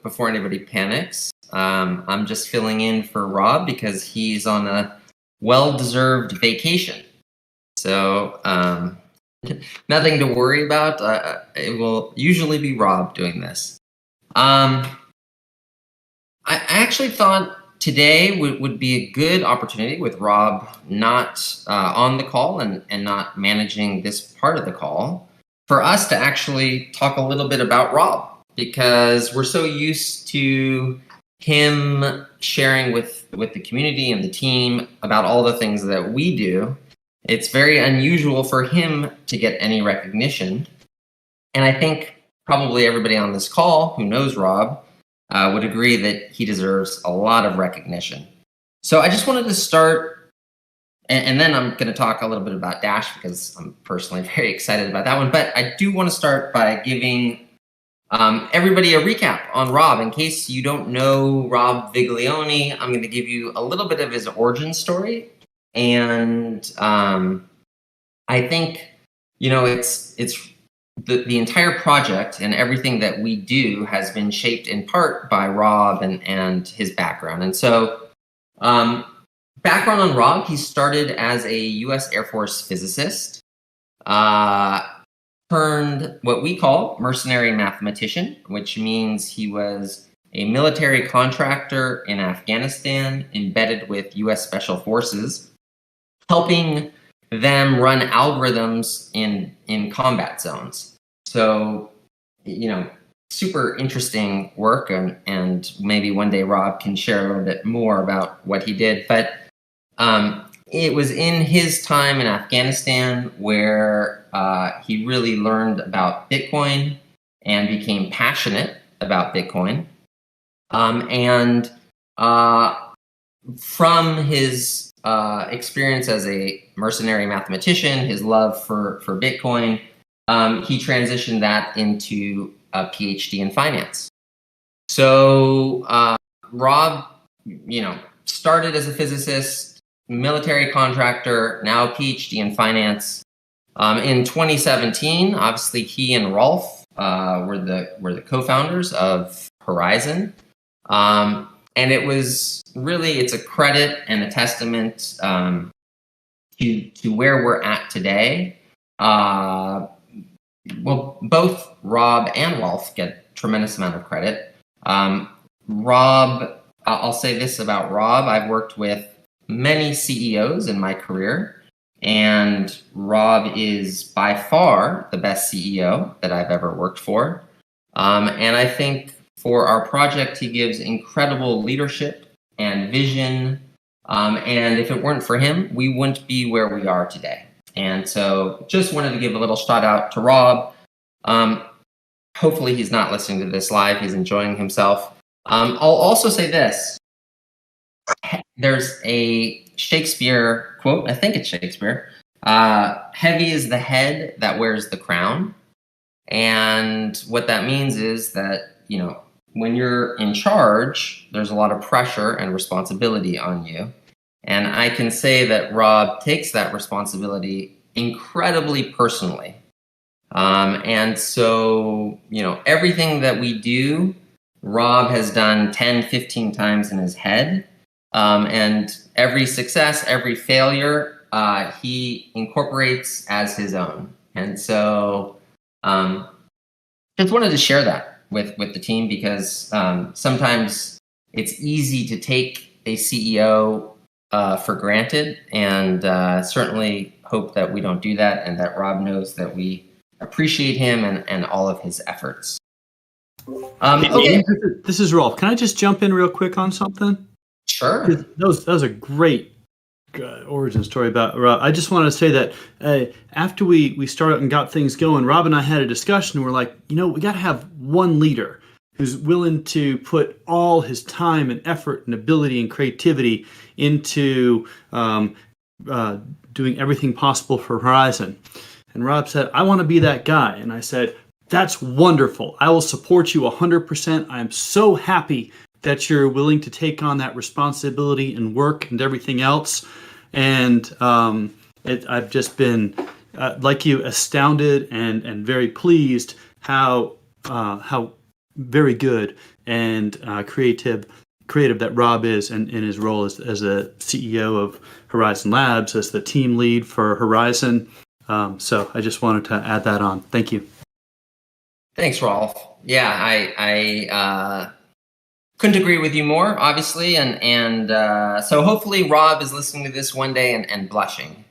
before anybody panics, I'm just filling in for Rob because he's on a well-deserved vacation. So nothing to worry about. It will usually be Rob doing this. I actually thought today would be a good opportunity with Rob not on the call and not managing this part of the call for us to actually talk a little bit about Rob, because we're so used to him sharing with the community and the team about all the things that we do. It's very unusual for him to get any recognition. And I think probably everybody on this call who knows Rob would agree that he deserves a lot of recognition. So I just wanted to start, and then I'm going to talk a little bit about Dash because I'm personally very excited about that one. But I do want to start by giving everybody a recap on Rob. In case you don't know Rob Viglione, I'm going to give you a little bit of his origin story. And I think, it's the entire project and everything that we do has been shaped in part by Rob and his background. And so background on Rob, he started as a U.S. Air Force physicist, turned what we call mercenary mathematician, which means he was a military contractor in Afghanistan embedded with U.S. Special Forces, helping them run algorithms in combat zones. So, super interesting work, and maybe one day Rob can share a little bit more about what he did. But it was in his time in Afghanistan where he really learned about Bitcoin and became passionate about Bitcoin. And from his experience as a mercenary mathematician, his love for Bitcoin, he transitioned that into a PhD in finance. So Rob, started as a physicist, military contractor, now PhD in finance. In 2017, obviously he and Rolf were the co-founders of Horizen. And it was really, it's a credit and a testament to where we're at today. Well, both Rob and Rolf get a tremendous amount of credit. Rob, I'll say this about Rob. I've worked with many CEOs in my career, and Rob is by far the best CEO that I've ever worked for. And I think for our project, he gives incredible leadership and vision. And if it weren't for him, we wouldn't be where we are today. And so just wanted to give a little shout out to Rob. Hopefully he's not listening to this live. He's enjoying himself. I'll also say this. There's a Shakespeare quote, I think it's Shakespeare. Heavy is the head that wears the crown. And what that means is that, when you're in charge, there's a lot of pressure and responsibility on you. And I can say that Rob takes that responsibility incredibly personally. And so, everything that we do, Rob has done 10, 15 times in his head. And every success, every failure, he incorporates as his own. And so just wanted to share that with the team, because sometimes it's easy to take a CEO for granted, and certainly hope that we don't do that, and that Rob knows that we appreciate him and all of his efforts. Okay. This is Rolf. Can I just jump in real quick on something? Sure. That was a great origin story about Rob. I just want to say that after we started and got things going, Rob and I had a discussion. We're like, we got to have one leader who's willing to put all his time and effort and ability and creativity into doing everything possible for Horizen. And Rob said, I want to be that guy. And I said, that's wonderful. I will support you 100%. I'm so happy that you're willing to take on that responsibility and work and everything else. And I've just been, like you, astounded and very pleased how very good and creative that Rob is in his role as a CEO of Horizon Labs, as the team lead for Horizon. So I just wanted to add that on. Thank you. Thanks, Rolf. Yeah, I couldn't agree with you more, obviously, and so hopefully Rob is listening to this one day and blushing.